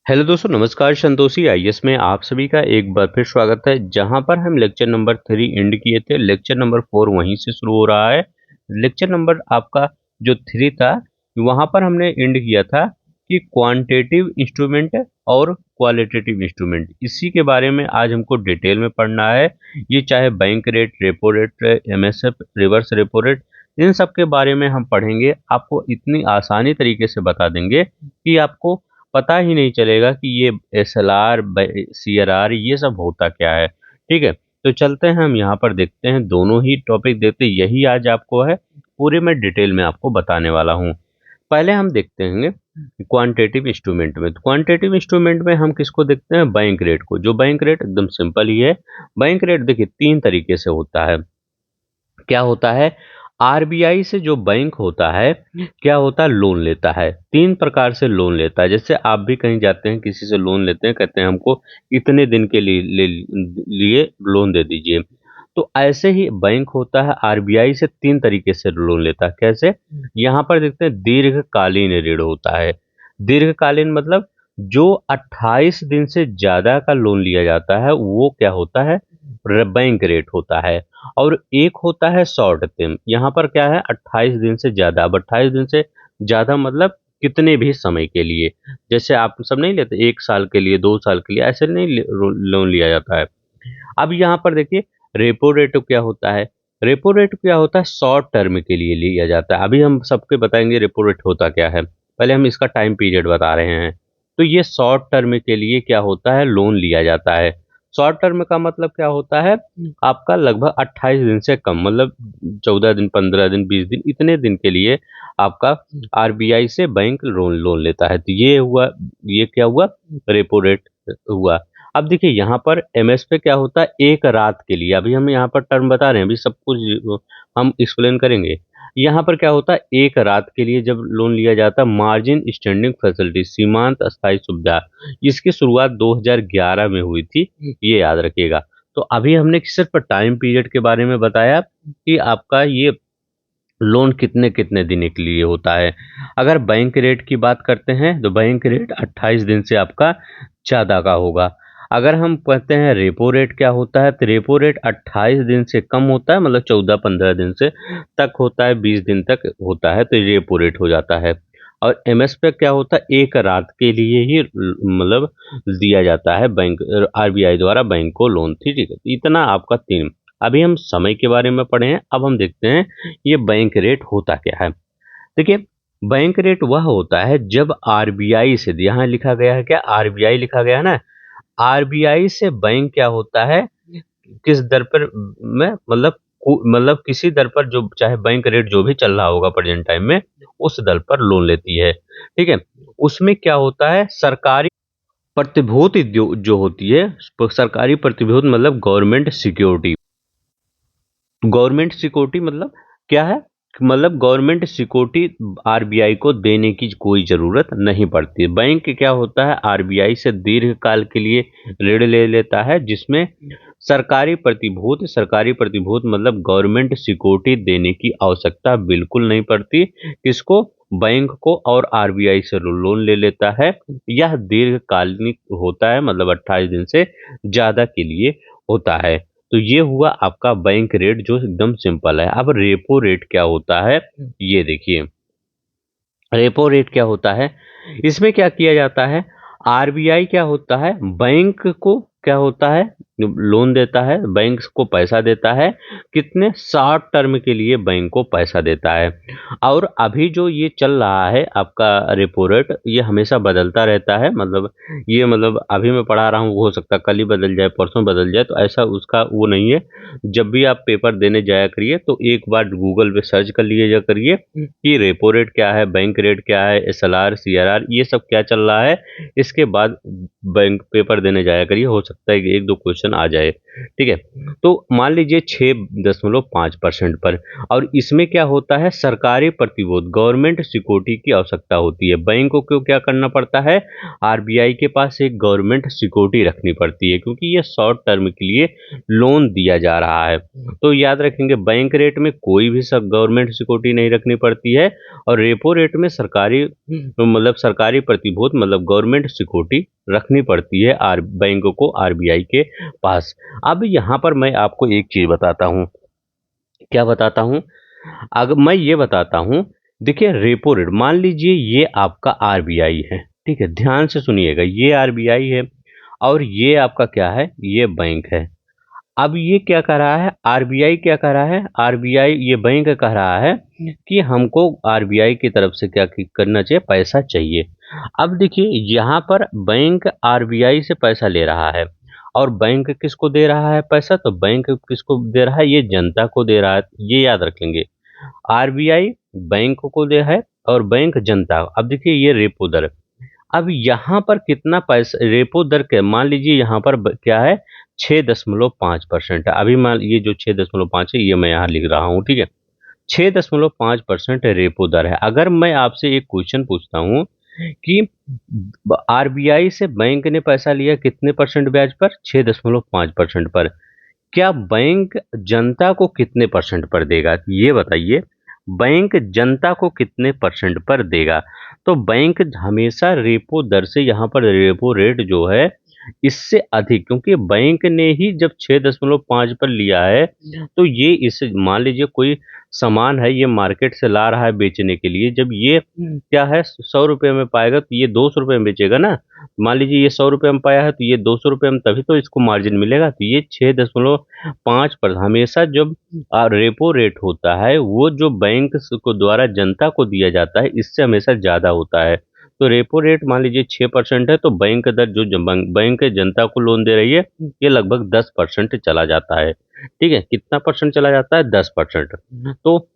Hello दोस्तों, नमस्कार। Santoshi IAS में आप सभी का एक बार फिर स्वागत है। जहां पर हम लेक्चर नंबर 3 एंड किए थे, लेक्चर नंबर 4 वहीं से शुरू हो रहा है। लेक्चर नंबर आपका जो 3 था, वहां पर हमने एंड किया था कि क्वांटिटेटिव इंस्ट्रूमेंट और क्वालिटेटिव इंस्ट्रूमेंट, इसी के बारे में आज हमको डिटेल में पढ़ना है। ये चाहे bank rate, repo rate, MSF, reverse repo rate, इन सब के बारे में हम पढ़ेंगे। आपको इतनी आसानी तरीके से बता देंगे कि आपको पता ही नहीं चलेगा कि ये एसएलआर, सीआरआर, ये सब होता क्या है। ठीक है, तो चलते हैं हम यहाँ पर देखते हैं, दोनों ही टॉपिक देखते हैं। यही आज आपको है, पूरे में डिटेल में आपको बताने वाला हूँ। पहले हम देखते हैं क्वांटिटेटिव इंस्ट्रूमेंट में। तो क्वांटिटेटिव इंस्ट्रूमेंट में हम किसको देखते हैं? बैंक रेट को। जो बैंक रेट एकदम सिंपल ही है। बैंक रेट देखिए 3 तरीके से होता है। क्या होता है? आरबीआई से जो बैंक होता है, क्या होता है, लोन लेता है। 3 प्रकार से लोन लेता है। जैसे आप भी कहीं जाते हैं, किसी से लोन लेते हैं, कहते हैं हमको इतने दिन के लिए लोन दे दीजिए। तो ऐसे ही बैंक होता है, आरबीआई से 3 तरीके से लोन लेता है। कैसे? यहाँ पर देखते हैं, दीर्घकालीन ऋण होता है। दीर्घकालीन मतलब जो 28 दिन से ज्यादा का लोन लिया जाता है, वो क्या होता है? बैंक रेट होता है। और एक होता है शॉर्ट टर्म। यहाँ पर क्या है? 28 दिन से ज्यादा। अब 28 दिन से ज्यादा मतलब कितने भी समय के लिए। जैसे आप सब नहीं लेते, 1 साल के लिए, 2 साल के लिए, ऐसे नहीं लोन लिया जाता है। अब यहाँ पर देखिए, रेपो रेट क्या होता है? रेपो रेट क्या होता है? शॉर्ट टर्म के लिए लिया जाता है। अभी हम सबके बताएंगे रेपो रेट होता क्या है। पहले हम इसका टाइम पीरियड बता रहे हैं। तो ये शॉर्ट टर्म के लिए क्या होता है? लोन लिया जाता है। शॉर्ट टर्म का मतलब क्या होता है? आपका लगभग 28 दिन से कम, मतलब 14 दिन, 15 दिन, 20 दिन, इतने दिन के लिए आपका आरबीआई से बैंक लोन लोन लेता है। तो ये हुआ, ये क्या हुआ? रेपो रेट हुआ। अब देखिए यहाँ पर एमएस पे क्या होता है? एक रात के लिए। अभी हम यहाँ पर टर्म बता रहे हैं, अभी सब कुछ हम एक्सप्लेन करेंगे। यहाँ पर क्या होता है? एक रात के लिए जब लोन लिया जाता है, मार्जिन स्टैंडिंग फैसिलिटी, सीमांत अस्थायी सुविधा, इसकी शुरुआत 2011 में हुई थी, ये याद रखिएगा। तो अभी हमने सिर्फ टाइम पीरियड के बारे में बताया कि आपका ये लोन कितने कितने दिन के लिए होता है। अगर बैंक रेट की बात करते हैं, तो बैंक रेट 28 दिन से आपका ज्यादा का होगा। अगर हम कहते हैं रेपो रेट क्या होता है, तो रेपो रेट 28 दिन से कम होता है, मतलब 14-15 दिन से तक होता है, 20 दिन तक होता है, तो रेपो रेट हो जाता है। और एमएस पे क्या होता है? एक रात के लिए ही मतलब दिया जाता है बैंक, आरबीआई द्वारा बैंक को लोन थी। ठीक है, तो इतना आपका 3। अभी हम समय के बारे में पढ़े हैं, अब हम देखते हैं ये बैंक रेट होता क्या है। देखिए, बैंक रेट वह होता है जब आरबीआई से, यहाँ लिखा गया है क्या? आरबीआई लिखा गया है ना। आरबीआई से बैंक क्या होता है, किस दर पर में, मतलब मतलब किसी दर पर, जो चाहे बैंक रेट जो भी चल रहा होगा प्रेजेंट टाइम में, उस दर पर लोन लेती है। ठीक है, उसमें क्या होता है? सरकारी प्रतिभूति जो होती है, सरकारी प्रतिभूति मतलब गवर्नमेंट सिक्योरिटी। गवर्नमेंट सिक्योरिटी मतलब क्या है? मतलब गवर्नमेंट सिक्योरिटी आरबीआई को देने की कोई जरूरत नहीं पड़ती। बैंक क्या होता है? आरबीआई से दीर्घकाल के लिए ऋण ले लेता है, जिसमें सरकारी प्रतिभूत मतलब गवर्नमेंट सिक्योरिटी देने की आवश्यकता बिल्कुल नहीं पड़ती। किसको? बैंक को। और आरबीआई से लोन ले लेता है। यह दीर्घकालिक होता है, मतलब 28 दिन से ज्यादा के लिए होता है। तो ये हुआ आपका बैंक रेट, जो एकदम सिंपल है। अब रेपो रेट क्या होता है, ये देखिए। रेपो रेट क्या होता है? इसमें क्या किया जाता है? आरबीआई क्या होता है? बैंक को क्या होता है? लोन देता है, बैंक को पैसा देता है। कितने? 60 टर्म के लिए बैंक को पैसा देता है। और अभी जो ये चल रहा है आपका रेपो रेट, ये हमेशा बदलता रहता है। मतलब ये, मतलब अभी मैं पढ़ा रहा हूँ, वो हो सकता है कल ही बदल जाए, परसों बदल जाए, तो ऐसा उसका वो नहीं है। जब भी आप पेपर देने जाया करिए, तो एक बार गूगल पे सर्च कर लिए जा करिए कि रेपो रेट क्या है, बैंक रेट क्या है, एसएलआर, सीआरआर, ये सब क्या चल रहा है। इसके बाद बैंक पेपर देने जाया करिए, हो सकता है कि 1-2 क्वेश्चन क्वेश्चन आ जाए, ठीक है। तो मान लीजिए 6.5% पर, और इसमें क्या होता है, सरकारी प्रतिबोध गवर्नमेंट सिक्योरिटी की आवश्यकता होती है। बैंकों को क्या करना पड़ता है, आरबीआई के पास एक गवर्नमेंट सिक्योरिटी रखनी पड़ती है, क्योंकि ये शॉर्ट टर्म के लिए लोन दिया जा रहा है। तो याद रखेंगे, बैंक रेट में कोई भी सब गवर्नमेंट सिक्योरिटी नहीं रखनी पड़ती है, और रेपो रेट में सरकारी मतलब सरकारी प्रतिभूत मतलब गवर्नमेंट सिक्योरिटी रखनी पड़ती है आर बैंकों को आरबीआई के पास। अब यहाँ पर मैं आपको एक चीज बताता हूँ, क्या बताता हूँ, अगर मैं ये बताता हूँ, देखिए रेपो रेट, मान लीजिए ये आपका आरबीआई है, ठीक है, ध्यान से सुनिएगा, ये आरबीआई है और ये आपका क्या है, ये बैंक है। अब ये क्या कह रहा है, आरबीआई क्या कह रहा है, आरबीआई ये बैंक कह रहा है कि हमको आरबीआई की तरफ से क्या करना चाहिए, पैसा चाहिए। अब देखिए यहाँ पर बैंक आरबीआई से पैसा ले रहा है, और बैंक किसको दे रहा है पैसा, तो बैंक किसको दे रहा है, ये जनता को दे रहा है, ये याद रखेंगे। आरबीआई बैंक को दे है और बैंक जनता। अब देखिए ये रेपो दर, अब यहाँ पर कितना पैसा रेपो दर के, मान लीजिए यहाँ पर क्या है, 6.5% है। अभी मान ये जो 6.5 है ये मैं यहाँ लिख रहा हूँ, ठीक है, 6.5% रेपो दर है। अगर मैं आपसे एक क्वेश्चन पूछता हूँ कि आरबीआई से बैंक ने पैसा लिया कितने परसेंट ब्याज पर, 6.5% पर, क्या बैंक जनता को कितने परसेंट पर देगा, ये बताइए, बैंक जनता को कितने परसेंट पर देगा। तो बैंक हमेशा रेपो दर से, यहाँ पर रेपो रेट जो है इससे अधिक, क्योंकि बैंक ने ही जब 6.5 पर लिया है, तो ये इस मान लीजिए कोई सामान है, ये मार्केट से ला रहा है बेचने के लिए, जब ये क्या है 100 रुपये में पाएगा तो ये 200 रुपये में बेचेगा ना। मान लीजिए ये 100 रुपये में पाया है तो ये 200 रुपये में, तभी तो इसको मार्जिन मिलेगा। तो ये 6.5 पर हमेशा जब रेपो रेट होता है वो जो बैंक को द्वारा जनता को दिया जाता है इससे हमेशा ज्यादा होता है। तो रेपो रेट मान लीजिए 6% है, तो बैंक दर जो बैंक जनता को लोन दे रही है ये लगभग 10% चला जाता है, ठीक है, कितना परसेंट चला जाता है, 10%। तो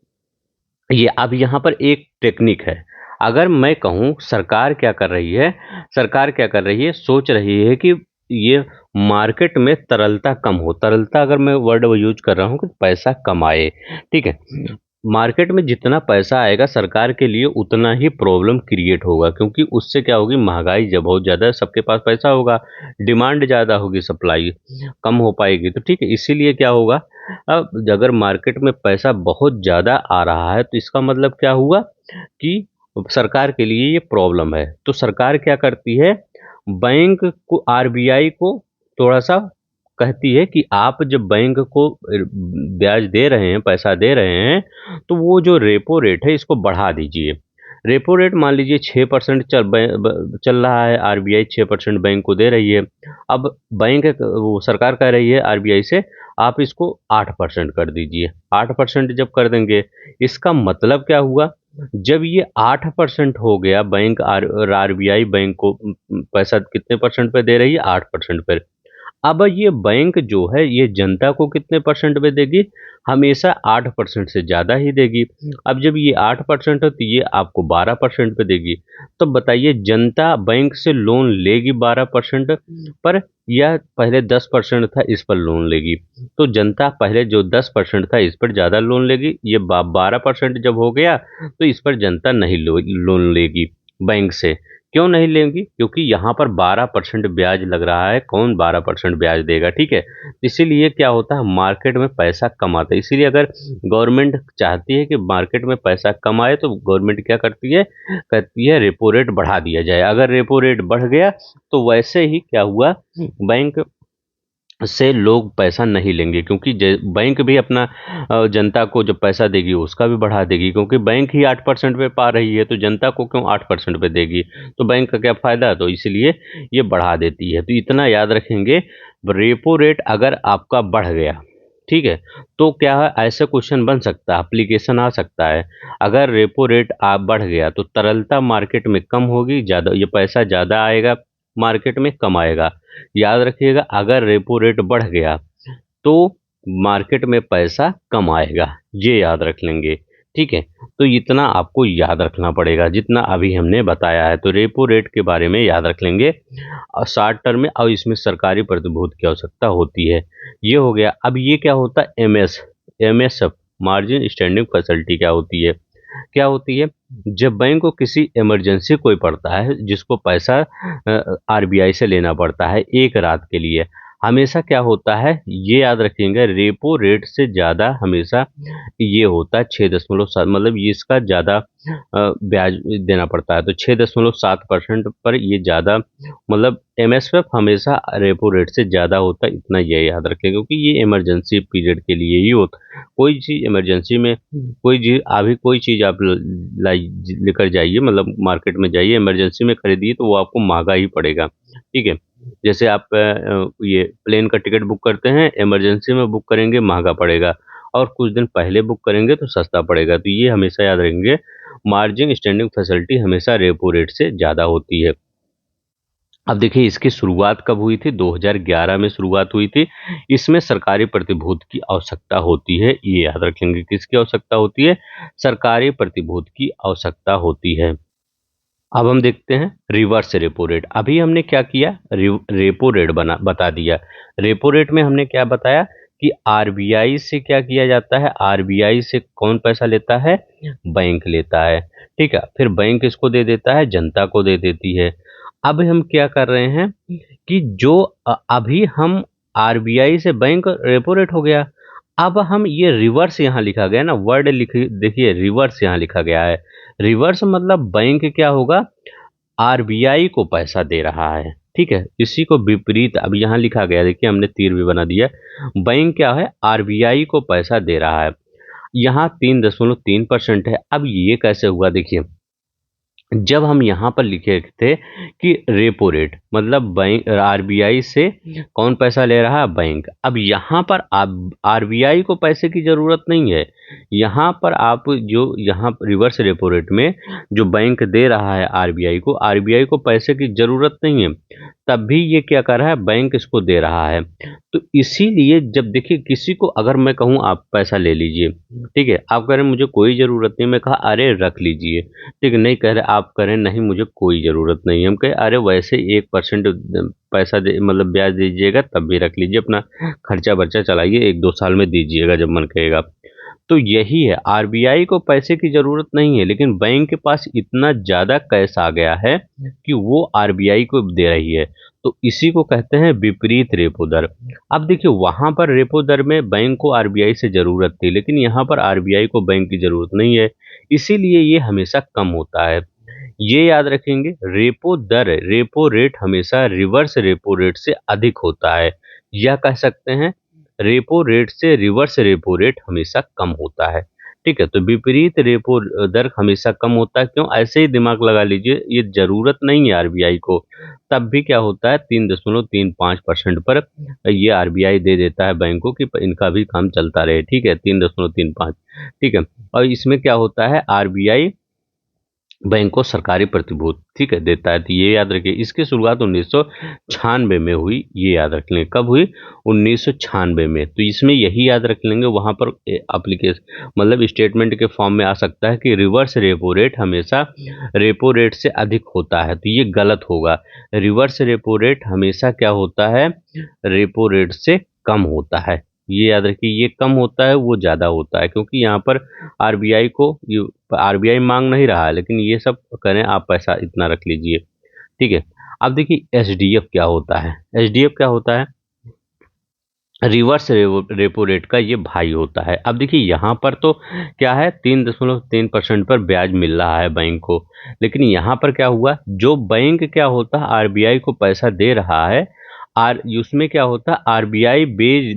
ये अब यहाँ पर एक टेक्निक है, अगर मैं कहूँ सरकार क्या कर रही है, सरकार क्या कर रही है, सोच रही है कि ये मार्केट में तरलता कम हो, तरलता अगर मैं वर्ड यूज कर रहा हूँ कि पैसा कम आए, ठीक है, मार्केट में जितना पैसा आएगा सरकार के लिए उतना ही प्रॉब्लम क्रिएट होगा, क्योंकि उससे क्या होगी, महंगाई जब बहुत ज़्यादा, सबके पास पैसा होगा, डिमांड ज़्यादा होगी, सप्लाई कम हो पाएगी, तो ठीक है, इसीलिए क्या होगा, अब अगर मार्केट में पैसा बहुत ज़्यादा आ रहा है तो इसका मतलब क्या हुआ कि सरकार के लिए ये प्रॉब्लम है। तो सरकार क्या करती है, बैंक को आरबीआई को थोड़ा सा कहती है कि आप जब बैंक को ब्याज दे रहे हैं, पैसा दे रहे हैं, तो वो जो रेपो रेट है इसको बढ़ा दीजिए। रेपो रेट मान लीजिए 6% चल रहा है, आरबीआई 6% बैंक को दे रही है। अब बैंक वो सरकार कह रही है आरबीआई से आप इसको 8% कर दीजिए। 8% जब कर देंगे, इसका मतलब क्या हुआ, जब ये 8% हो गया, बैंक आरबीआई बैंक को पैसा कितने परसेंट पे दे रही है, 8% पे। अब ये बैंक जो है ये जनता को कितने परसेंट पे देगी, हमेशा 8% से ज़्यादा ही देगी। अब जब ये 8% है तो ये आपको 12% पे देगी। तो बताइए जनता बैंक से लोन लेगी 12% पर, या पहले 10% था इस पर लोन लेगी। तो जनता पहले जो 10% था इस पर ज़्यादा लोन लेगी, ये 12% जब हो गया तो इस पर जनता नहीं लोन लेगी बैंक से। क्यों नहीं लेंगी, क्योंकि यहाँ पर 12% ब्याज लग रहा है, कौन 12% ब्याज देगा, ठीक है। इसीलिए क्या होता है, मार्केट में पैसा कम आता है। इसीलिए अगर गवर्नमेंट चाहती है कि मार्केट में पैसा कम आए तो गवर्नमेंट क्या करती है, कहती है रेपो रेट बढ़ा दिया जाए। अगर रेपो रेट बढ़ गया तो वैसे ही क्या हुआ, बैंक से लोग पैसा नहीं लेंगे, क्योंकि बैंक भी अपना जनता को जब पैसा देगी उसका भी बढ़ा देगी, क्योंकि बैंक ही 8% पे पा रही है तो जनता को क्यों 8% पे देगी, तो बैंक का क्या फायदा, तो इसलिए ये बढ़ा देती है। तो इतना याद रखेंगे, रेपो रेट अगर आपका बढ़ गया, ठीक है, तो क्या है, ऐसे क्वेश्चन बन सकता है, एप्लीकेशन आ सकता है, अगर रेपो रेट आप बढ़ गया तो तरलता मार्केट में कम होगी, ज़्यादा ये पैसा ज़्यादा आएगा, मार्केट में कम आएगा। याद रखिएगा, अगर रेपो रेट बढ़ गया तो मार्केट में पैसा कम आएगा, ये याद रख लेंगे, ठीक है, तो इतना आपको याद रखना पड़ेगा जितना अभी हमने बताया है। तो रेपो रेट के बारे में याद रख लेंगे और शॉर्ट टर्म में, और इसमें सरकारी प्रतिभूति की आवश्यकता होती है। ये हो गया। अब ये क्या होता है, एमएसएफ, मार्जिन स्टैंडिंग फैसिलिटी क्या होती है? क्या होती है? जब बैंक को किसी इमरजेंसी कोई पड़ता है, जिसको पैसा आरबीआई से लेना पड़ता है एक रात के लिए, हमेशा क्या होता है, ये याद रखिएगा, रेपो रेट से ज़्यादा हमेशा ये होता है 6.7, मतलब ये इसका ज़्यादा ब्याज देना पड़ता है। तो 6.7% पर ये ज़्यादा, मतलब एमएसएफ हमेशा रेपो रेट से ज़्यादा होता है, इतना ये याद रखें, क्योंकि ये इमरजेंसी पीरियड के लिए ही होता है। कोई चीज़ इमरजेंसी में, कोई चीज़ अभी, कोई चीज़ आप लाई लेकर जाइए, मतलब मार्केट में जाइए, इमरजेंसी में खरीदिए तो वो आपको महंगा ही पड़ेगा। ठीक है, जैसे आप ये प्लेन का टिकट बुक करते हैं, इमरजेंसी में बुक करेंगे महंगा पड़ेगा, और कुछ दिन पहले बुक करेंगे तो सस्ता पड़ेगा। तो ये हमेशा याद रखेंगे, मार्जिन स्टैंडिंग फैसिलिटी हमेशा रेपो रेट से ज़्यादा होती है। अब देखिए इसकी शुरुआत कब हुई थी, 2011 में शुरुआत हुई थी। इसमें सरकारी प्रतिभूति की आवश्यकता होती है, ये याद रखेंगे। किसकी आवश्यकता होती है? सरकारी प्रतिभूति की आवश्यकता होती है। अब हम देखते हैं रिवर्स रेपो रेट। अभी हमने क्या किया, रेपो रेट बता दिया। रेपो रेट में हमने क्या बताया कि आरबीआई से क्या किया जाता है, आरबीआई से कौन पैसा लेता है? बैंक लेता है। ठीक है, फिर बैंक इसको दे देता है, जनता को दे देती है। अब हम क्या कर रहे हैं कि जो अभी हम आरबीआई से बैंक, रेपो रेट हो गया। अब हम ये रिवर्स यहाँ लिखा गया ना, वर्ड लिखिए, देखिए रिवर्स यहाँ लिखा गया है। रिवर्स मतलब बैंक क्या होगा, आरबीआई को पैसा दे रहा है। ठीक है, इसी को विपरीत अब यहाँ लिखा गया, देखिए हमने तीर भी बना दिया। बैंक क्या है, आरबीआई को पैसा दे रहा है। यहाँ 3.3% है। अब ये कैसे हुआ, देखिए जब हम यहाँ पर लिखे थे कि रेपो रेट मतलब बैंक, आरबीआई से कौन पैसा ले रहा है, बैंक। अब यहाँ पर आप आरबीआई को पैसे की ज़रूरत नहीं है। यहाँ पर आप जो यहाँ रिवर्स रेपो रेट में जो बैंक दे रहा है आरबीआई को पैसे की ज़रूरत नहीं है, तब भी ये क्या कर रहा है, बैंक इसको दे रहा है। तो इसीलिए जब देखिए किसी को अगर मैं कहूँ आप पैसा ले लीजिए, ठीक है, आप कह रहे मुझे कोई ज़रूरत नहीं, मैं कहा अरे रख लीजिए, ठीक है, नहीं कह रहे, आप करें नहीं मुझे कोई ज़रूरत नहीं है, हम कहे अरे वैसे 1% पैसा दे, मतलब ब्याज दीजिएगा तब भी रख लीजिए, अपना खर्चा वर्चा चलाइए, 1-2 साल में दीजिएगा जब मन कहेगा। तो यही है, आरबीआई को पैसे की ज़रूरत नहीं है, लेकिन बैंक के पास इतना ज़्यादा कैश आ गया है कि वो आरबीआई को दे रही है। तो इसी को कहते हैं विपरीत रेपो दर। अब देखिए वहाँ पर रेपो दर में बैंक को आरबीआई से ज़रूरत थी, लेकिन यहाँ पर आरबीआई को बैंक की ज़रूरत नहीं है, इसीलिए ये हमेशा कम होता है। ये याद रखेंगे, रेपो रेट हमेशा रिवर्स रेपो रेट से अधिक होता है, या कह सकते हैं रेपो रेट से रिवर्स रेपो रेट हमेशा कम होता है। ठीक है, तो विपरीत रेपो दर हमेशा कम होता है। क्यों? ऐसे ही दिमाग लगा लीजिए, ये जरूरत नहीं है आरबीआई को, तब भी क्या होता है 3.35% पर ये आरबीआई दे देता है बैंकों की, इनका भी काम चलता रहे। ठीक है, 3.35, ठीक है। और इसमें क्या होता है, आरबीआई बैंक को सरकारी प्रतिभूति, ठीक है, देता है। तो ये याद रखिए, इसकी शुरुआत 1996 में हुई, ये याद रख लेंगे। कब हुई? 1996 में। तो इसमें यही याद रख लेंगे, वहाँ पर एप्लीकेशन मतलब स्टेटमेंट के फॉर्म में आ सकता है कि रिवर्स रेपो रेट हमेशा रेपो रेट से अधिक होता है, तो ये गलत होगा। रिवर्स रेपो रेट हमेशा क्या होता है, रेपो रेट से कम होता है। ये याद रखिए, ये कम होता है वो ज़्यादा होता है, क्योंकि यहाँ पर आरबीआई को, आरबीआई मांग नहीं रहा है, लेकिन ये सब करें आप पैसा इतना रख लीजिए। ठीक है, अब देखिए एसडीएफ क्या होता है, एसडीएफ क्या होता है, रिवर्स रेपो रेट का ये भाई होता है। अब देखिए यहाँ पर तो क्या है, 3.3% पर ब्याज मिल रहा है बैंक को, लेकिन यहाँ पर क्या हुआ, जो बैंक क्या होता है आरबीआई को पैसा दे रहा है, उसमें क्या होता है, आरबीआई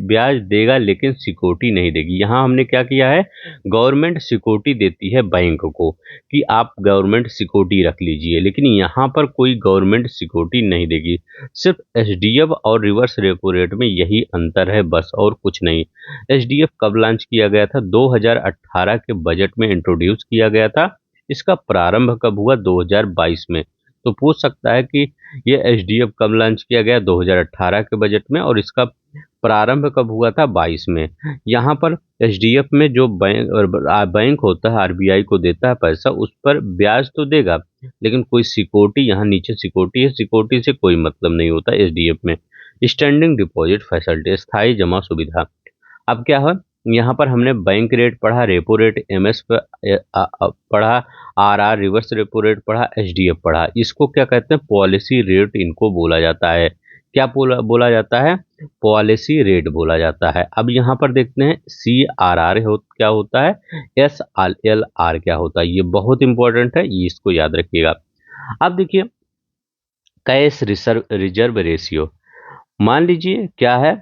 ब्याज देगा लेकिन सिक्योरिटी नहीं देगी। यहाँ हमने क्या किया है, गवर्नमेंट सिक्योरिटी देती है बैंक को कि आप गवर्नमेंट सिक्योरिटी रख लीजिए, लेकिन यहाँ पर कोई गवर्नमेंट सिक्योरिटी नहीं देगी। सिर्फ एसडीएफ और रिवर्स रेपो रेट में यही अंतर है, बस और कुछ नहीं। एसडीएफ कब लॉन्च किया गया था? 2018 के बजट में इंट्रोड्यूस किया गया था। इसका प्रारंभ कब हुआ? 2022 में। तो पूछ सकता है कि ये एसडीएफ कब लॉन्च किया गया? 2018 के बजट में, और इसका प्रारंभ कब हुआ था? 22 में। यहाँ पर एचडीएफ में जो बैंक होता है आरबीआई को देता है पैसा, उस पर ब्याज तो देगा, लेकिन कोई सिक्योरिटी, यहाँ नीचे सिक्योरिटी है, सिक्योरिटी से कोई मतलब नहीं होता एचडीएफ में। स्टैंडिंग डिपॉजिट फैसिलिटी, स्थायी जमा सुविधा। अब क्या है, यहाँ पर हमने बैंक रेट पढ़ा, रेपो रेट, एमएस पढ़ा, आरआर रिवर्स रेपो रेट पढ़ा, एचडीएफ पढ़ा। इसको क्या कहते हैं? पॉलिसी रेट इनको बोला जाता है। क्या बोला जाता है? पॉलिसी रेट बोला जाता है। अब यहाँ पर देखते हैं सी आर आर क्या होता है, एस एल आर क्या होता है। ये बहुत इंपॉर्टेंट है, ये इसको याद रखिएगा। अब देखिए कैश रिजर्व रेशियो, मान लीजिए क्या है,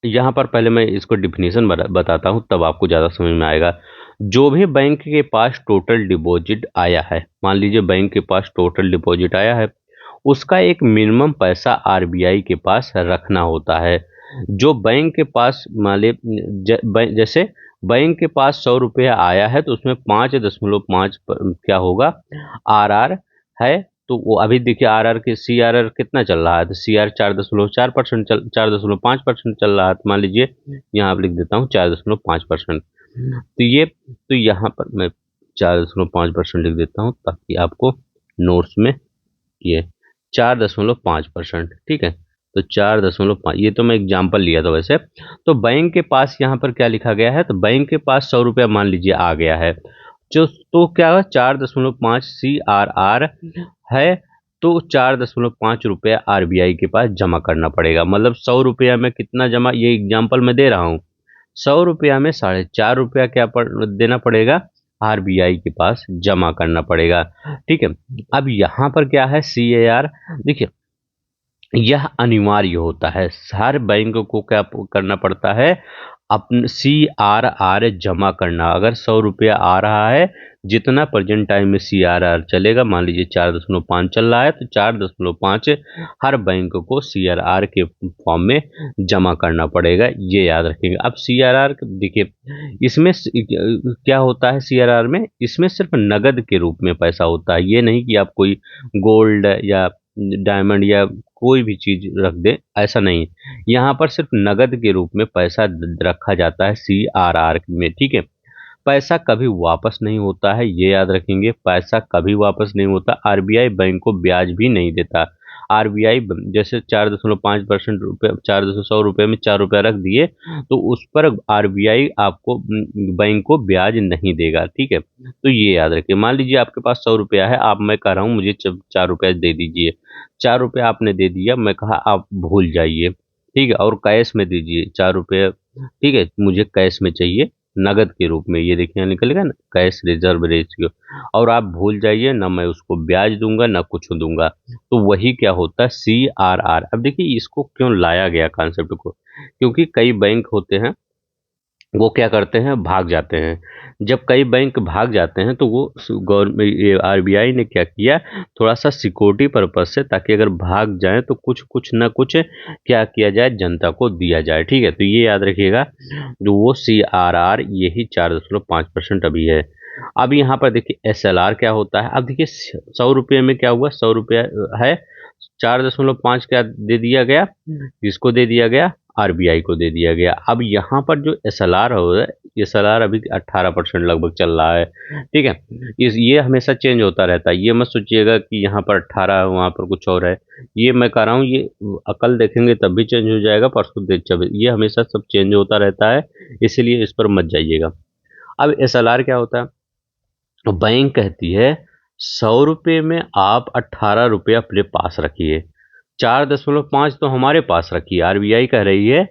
यहाँ पर पहले मैं इसको डिफिनीशन बताता हूँ, तब आपको ज़्यादा समझ में आएगा। जो भी बैंक के पास टोटल डिपॉजिट आया है, मान लीजिए बैंक के पास टोटल डिपॉजिट आया है, उसका एक मिनिमम पैसा आरबीआई के पास रखना होता है। जो बैंक के पास मान ली जैसे बैंक के पास 100 रुपया आया है, तो उसमें 5.5 क्या होगा, आर आर है। तो वो अभी देखिए आर आर के सी आर आर कितना चल रहा है, तो सी आर 4.4%, 4.5% चल रहा है। तो मान लीजिए यहाँ आप लिख देता हूँ 4.5%। तो यहाँ पर मैं 4.5% लिख देता हूँ, ताकि आपको नोट्स में ये 4.5%, ठीक है। तो 4.5, ये तो मैं एग्जाम्पल लिया था वैसे। तो बैंक के पास यहाँ पर क्या लिखा गया है, तो बैंक के पास 100 रुपया मान लीजिए आ गया है, जो तो क्या है 4.5 सी आर आर है, तो 4.5 रुपया आरबीआई के पास जमा करना पड़ेगा। मतलब 100 रुपया में कितना जमा, ये एग्जाम्पल मैं दे रहा हूँ, 100 रुपया में 4.5 रुपया क्या देना पड़ेगा, आरबीआई के पास जमा करना पड़ेगा, ठीक है। अब यहाँ पर क्या है, सी ए आर, देखिए यह अनिवार्य होता है, हर बैंक को क्या करना पड़ता है, अपन सी आर आर जमा करना। अगर 100 रुपया आ रहा है, जितना प्रेजेंट टाइम में सी आर आर चलेगा, मान लीजिए 4.5 चल रहा है, तो 4.5 हर बैंक को सी आर आर के फॉर्म में जमा करना पड़ेगा, ये याद रखेंगे। अब सी आर आर देखिए, इसमें क्या होता है, सी आर आर में इसमें सिर्फ नगद के रूप में पैसा होता है। ये नहीं कि आप कोई गोल्ड या डायमंड या कोई भी चीज रख दे, ऐसा नहीं। यहाँ पर सिर्फ नगद के रूप में पैसा रखा जाता है सी आर आर में, ठीक है। पैसा कभी वापस नहीं होता है, ये याद रखेंगे, पैसा कभी वापस नहीं होता। आरबीआई बैंक को ब्याज भी नहीं देता। आरबीआई जैसे 4.5% रुपये, 4.100 रुपये में 4 रुपया रख दिए, तो उस पर आरबीआई आपको बैंक को ब्याज नहीं देगा, ठीक है। तो ये याद रखिए। मान लीजिए आपके पास 100 रुपया है, आप, मैं कह रहा हूँ मुझे 4 रुपया दे दीजिए, 4 रुपया आपने दे दिया, मैं कहा आप भूल जाइए, ठीक है, और कैश में दीजिए 4 रुपया, ठीक है, मुझे कैश में चाहिए, नगद के रूप में। ये देखिए निकलेगा ना, कैश रिजर्व रेशियो, और आप भूल जाइए ना, मैं उसको ब्याज दूंगा ना कुछ दूंगा। तो वही क्या होता है, सी आर आर। अब देखिए इसको क्यों लाया गया कॉन्सेप्ट को, क्योंकि कई बैंक होते हैं वो क्या करते हैं, भाग जाते हैं। जब कई बैंक भाग जाते हैं, तो वो गवर्नमेंट आरबीआई ने क्या किया, थोड़ा सा सिक्योरिटी पर्पज से, ताकि अगर भाग जाए तो कुछ कुछ ना कुछ क्या किया जाए, जनता को दिया जाए, ठीक है। तो ये याद रखिएगा, जो वो सी आर आर यही 4.5% अभी है। अब यहाँ पर देखिए एस एल आर क्या होता है। अब देखिए 100 रुपये में क्या हुआ, 100 रुपया है, 4.5 क्या दे दिया गया, किसको दे दिया गया, आरबीआई को दे दिया गया। अब यहाँ पर जो एस एल आर हो रहा है, एस एल आर अभी 18% लगभग चल रहा है, ठीक है। ये हमेशा चेंज होता रहता है, ये मत सोचिएगा कि यहाँ पर 18 है वहाँ पर कुछ और है। ये मैं कह रहा हूँ, ये अकल देखेंगे तब भी चेंज हो जाएगा, परसों देख जब, ये हमेशा सब चेंज होता रहता है, इसीलिए इस पर मत जाइएगा। अब एस एल आर क्या होता है, तो बैंक कहती है 100 रुपये में आप 18 रुपया अपने पास रखिए, 4.5 तो हमारे पास रखिए। आरबीआई कह रही है,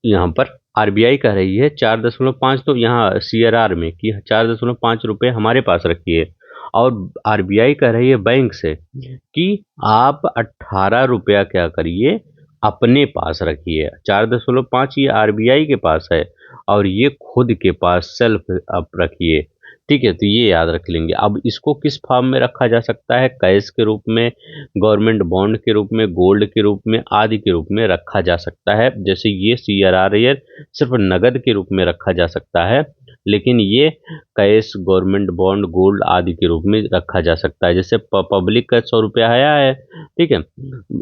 यहाँ पर आरबीआई कह रही है 4.5, तो यहाँ सीआरआर में कि 4.5 रुपये हमारे पास रखिए। और आरबीआई कह रही है बैंक से कि आप 18 रुपया क्या करिए, अपने पास रखिए। 4.5 ये आरबीआई के पास है, और ये खुद के पास सेल्फ आप रखिए, ठीक है। तो ये याद रख लेंगे। अब इसको किस फॉर्म में रखा जा सकता है, कैश के रूप में, गवर्नमेंट बॉन्ड के रूप में, गोल्ड के रूप में, आदि के रूप में रखा जा सकता है। जैसे ये सीआरआर सिर्फ नगद के रूप में रखा जा सकता है, लेकिन ये कैश, गवर्नमेंट बॉन्ड, गोल्ड आदि के रूप में रखा जा सकता है। जैसे पब्लिक का 100 रुपया आया है, ठीक है,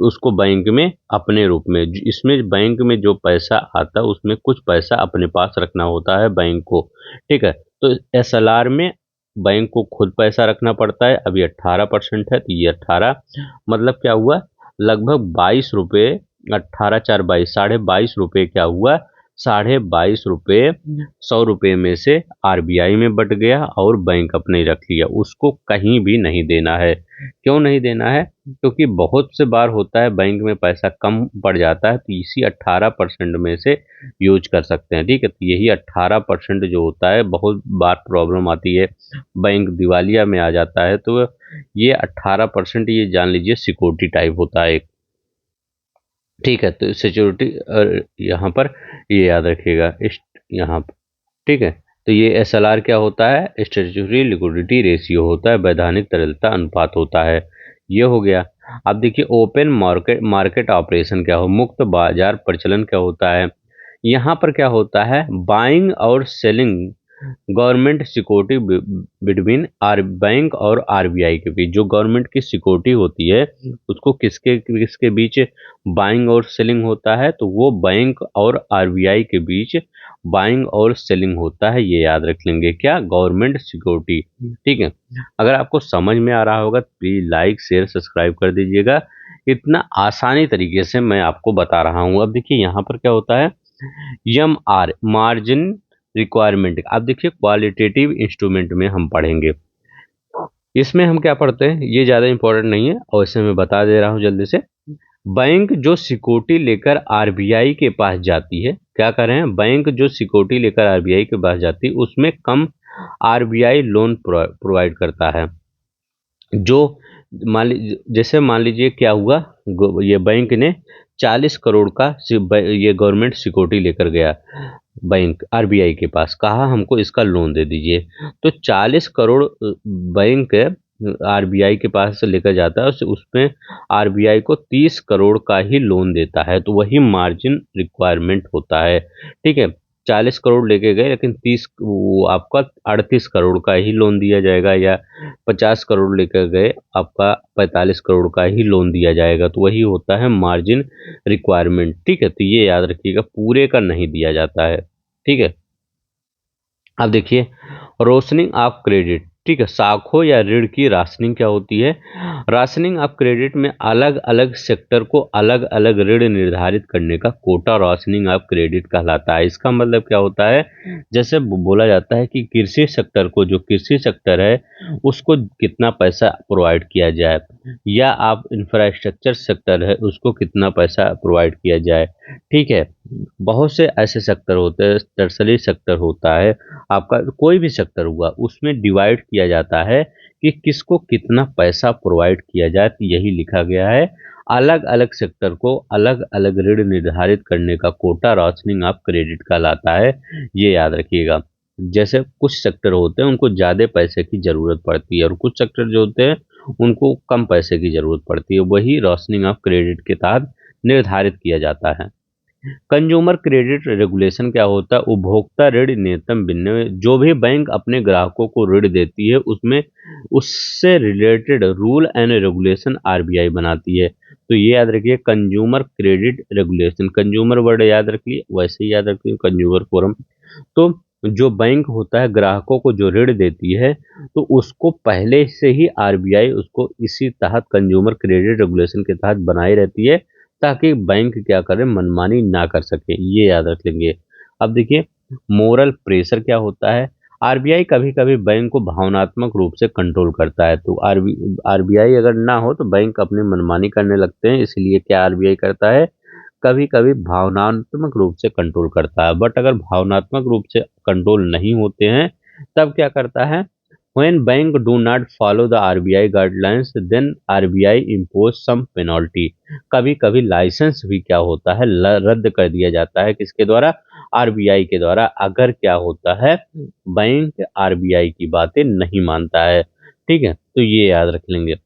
उसको बैंक में अपने रूप में, इसमें बैंक में जो पैसा आता है उसमें कुछ पैसा अपने पास रखना होता है बैंक को। ठीक है, तो एसएलआर में बैंक को खुद पैसा रखना पड़ता है। अभी 18% है, तो ये 18 मतलब क्या हुआ, लगभग 22 रुपये, 18×4 = 22, ₹22.5 क्या हुआ, ₹22.5 100 रुपये में से आरबीआई में बट गया और बैंक अपने रख लिया, उसको कहीं भी नहीं देना है। क्यों नहीं देना है? क्योंकि बहुत से बार होता है बैंक में पैसा कम पड़ जाता है, तो इसी 18% में से यूज कर सकते हैं। ठीक है, तो यही 18% जो होता है, बहुत बार प्रॉब्लम आती है, बैंक दिवालिया में आ जाता है, तो ये 18% ये जान लीजिए सिक्योरिटी टाइप होता है एक। ठीक है, तो सिक्योरिटी यहाँ पर ये याद रखिएगा इस यहाँ पर। ठीक है, तो ये एसएलआर क्या होता है, स्टैट्यूटरी लिक्विडिटी रेशियो होता है, वैधानिक तरलता अनुपात होता है। ये हो गया। अब देखिए ओपन मार्केट मार्केट ऑपरेशन क्या हो, मुक्त बाजार प्रचलन क्या होता है। यहाँ पर क्या होता है, बाइंग और selling government security between R bank और आरबीआई के बीच, जो गवर्नमेंट की सिक्योरिटी होती है उसको किसके किसके बीच बाइंग और सेलिंग होता है, तो वो बैंक और आरबीआई के बीच बाइंग और सेलिंग होता है। ये याद रख लेंगे, क्या, गवर्नमेंट सिक्योरिटी। ठीक है, अगर आपको समझ में आ रहा होगा तो प्लीज लाइक शेयर सब्सक्राइब कर दीजिएगा। इतना आसानी तरीके से मैं आपको बता रहा हूँ। अब देखिए यहाँ पर क्या होता है, एम आर मार्जिन रिक्वायरमेंट। अब देखिए क्वालिटेटिव इंस्ट्रूमेंट में हम पढ़ेंगे, इसमें हम क्या पढ़ते हैं ये ज़्यादा इंपॉर्टेंट नहीं है, और इसे मैं बता दे रहा हूँ जल्दी से। बैंक जो सिक्योरिटी लेकर आरबीआई के पास जाती है, क्या कर रहे हैं, बैंक जो सिक्योरिटी लेकर आरबीआई के पास जाती है उसमें कम आरबीआई लोन प्रोवाइड करता है। जो जैसे मान लीजिए क्या हुआ, ये बैंक ने 40 करोड़ का ये गवर्नमेंट सिक्योरिटी लेकर गया बैंक आरबीआई के पास, कहा हमको इसका लोन दे दीजिए, तो 40 करोड़ बैंक आरबीआई के पास से लेकर जाता है, उसमें आरबीआई को 30 करोड़ का ही लोन देता है, तो वही मार्जिन रिक्वायरमेंट होता है। ठीक है, 40 करोड़ लेके गए लेकिन 30 वो आपका 38 करोड़ का ही लोन दिया जाएगा, या 50 करोड़ लेकर गए आपका 45 करोड़ का ही लोन दिया जाएगा, तो वही होता है मार्जिन रिक्वायरमेंट। ठीक है, तो ये याद रखिएगा, पूरे का नहीं दिया जाता है। ठीक है, अब देखिए रोशनिंग ऑफ क्रेडिट। ठीक है, साखों या ऋण की राशनिंग क्या होती है, राशनिंग ऑफ क्रेडिट में अलग अलग सेक्टर को अलग अलग ऋण निर्धारित करने का कोटा राशनिंग ऑफ क्रेडिट कहलाता है। इसका मतलब क्या होता है, जैसे बोला जाता है कि कृषि सेक्टर को, जो कृषि सेक्टर है उसको कितना पैसा प्रोवाइड किया जाए, या आप इंफ्रास्ट्रक्चर सेक्टर है उसको कितना पैसा प्रोवाइड किया जाए। ठीक है, बहुत से ऐसे सेक्टर होते हैं, टर्सरी सेक्टर होता है, आपका कोई भी सेक्टर हुआ उसमें डिवाइड किया जाता है कि किसको कितना पैसा प्रोवाइड किया जाए, तो यही लिखा गया है। अलग अलग सेक्टर को अलग अलग ऋण निर्धारित करने का कोटा राशनिंग ऑफ क्रेडिट कहलाता है, ये याद रखिएगा। जैसे कुछ सेक्टर होते हैं उनको ज़्यादा पैसे की ज़रूरत पड़ती है, और कुछ सेक्टर जो होते हैं उनको कम पैसे की ज़रूरत पड़ती है, वही राशनिंग ऑफ क्रेडिट के तहत निर्धारित किया जाता है। कंज्यूमर क्रेडिट रेगुलेशन क्या होता है, उपभोक्ता ऋण न्यूनतम विनिमय, जो भी बैंक अपने ग्राहकों को ऋण देती है उसमें उससे related rule and regulation RBI बनाती है। तो ये याद रखिए, consumer credit regulation, consumer word याद रखिए, वैसे ही याद रखिए कंज्यूमर फोरम। तो जो बैंक होता है ग्राहकों को जो ऋण देती है, तो उसको पहले से ही आरबीआई उसको इसी तहत कंज्यूमर क्रेडिट रेगुलेशन के तहत बनाई रहती है, ताकि बैंक क्या करे, मनमानी ना कर सके, ये याद रख लेंगे। अब देखिए मोरल प्रेशर क्या होता है, आरबीआई कभी कभी बैंक को भावनात्मक रूप से कंट्रोल करता है, तो आरबीआई अगर ना हो तो बैंक अपनी मनमानी करने लगते हैं, इसलिए क्या आरबीआई करता है, कभी कभी भावनात्मक रूप से कंट्रोल करता है। बट अगर भावनात्मक रूप से कंट्रोल नहीं होते हैं तब क्या करता है, when bank do not follow the RBI guidelines then RBI impose some penalty। कभी कभी लाइसेंस भी क्या होता है, रद्द कर दिया जाता है, किसके द्वारा, आरबीआई के द्वारा, अगर क्या होता है, बैंक आरबीआई की बातें नहीं मानता है। ठीक है, तो ये याद रख लेंगे,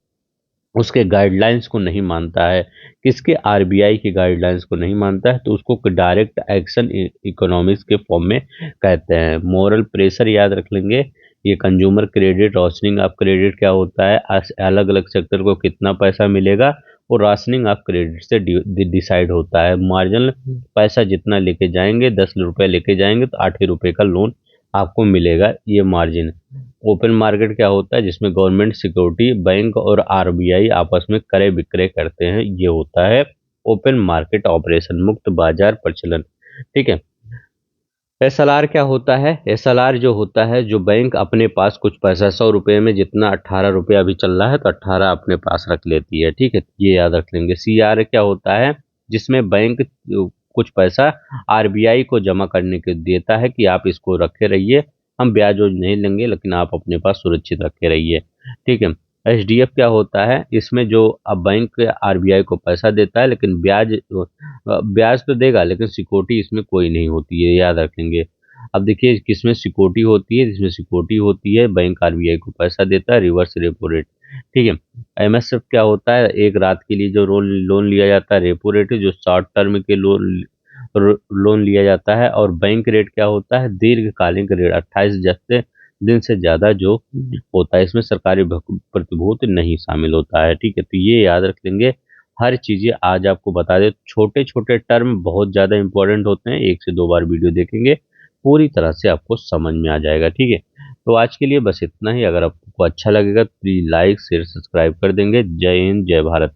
उसके गाइडलाइंस को नहीं मानता है, किसके, आरबीआई के गाइडलाइंस को नहीं मानता है, तो उसको डायरेक्ट एक्शन इकोनॉमिक्स के फॉर्म में कहते हैं। मोरल प्रेशर याद रख लेंगे, ये कंज्यूमर क्रेडिट, रोशनिंग ऑफ क्रेडिट क्या होता है, अलग अलग सेक्टर को कितना पैसा मिलेगा और राशनिंग ऑफ क्रेडिट से डिसाइड होता है। मार्जिनल पैसा जितना लेके जाएंगे, 10 रुपये लेके जाएंगे तो 8 रुपये का लोन आपको मिलेगा, ये मार्जिन। ओपन मार्केट क्या होता है, जिसमें गवर्नमेंट सिक्योरिटी बैंक और आरबीआई आपस में क्रय विक्रय करते हैं, ये होता है ओपन मार्केट ऑपरेशन, मुक्त बाजार प्रचलन। ठीक है। एसएलआर क्या होता है, एसएलआर जो होता है, जो बैंक अपने पास कुछ पैसा 100 रुपये में, जितना 18 रुपये अभी चल रहा है तो 18 अपने पास रख लेती है। ठीक है, ये याद रख लेंगे। सीआर क्या होता है, जिसमें बैंक कुछ पैसा आरबीआई को जमा करने के देता है कि आप इसको रखे रहिए, हम ब्याज वोज नहीं लेंगे लेकिन आप अपने पास सुरक्षित रखे रहिए। ठीक है। एचडीएफ क्या होता है, इसमें जो अब बैंक आरबीआई को पैसा देता है लेकिन ब्याज तो देगा लेकिन सिक्योरिटी इसमें कोई नहीं होती है, याद रखेंगे। अब देखिए किसमें सिक्योरिटी होती है, जिसमें सिक्योरिटी होती है बैंक आरबीआई को पैसा देता है, रिवर्स रेपो रेट। ठीक है। एमएसएफ क्या होता है, एक रात के लिए जो लोन लिया जाता है, रेपो रेट जो शॉर्ट टर्म के लोन लिया जाता है। और बैंक रेट क्या होता है, दीर्घकालिक रेट, 28 दिन से ज्यादा जो होता है, इसमें सरकारी प्रतिभूति नहीं शामिल होता है। ठीक है, तो ये याद रख लेंगे। हर चीजें आज आपको बता दे, छोटे छोटे टर्म बहुत ज्यादा इंपॉर्टेंट होते हैं, 1 से 2 बार वीडियो देखेंगे पूरी तरह से आपको समझ में आ जाएगा। ठीक है, तो आज के लिए बस इतना ही। अगर आपको अच्छा लगेगा तो प्लीज लाइक शेयर सब्सक्राइब कर देंगे। जय हिंद, जय भारत।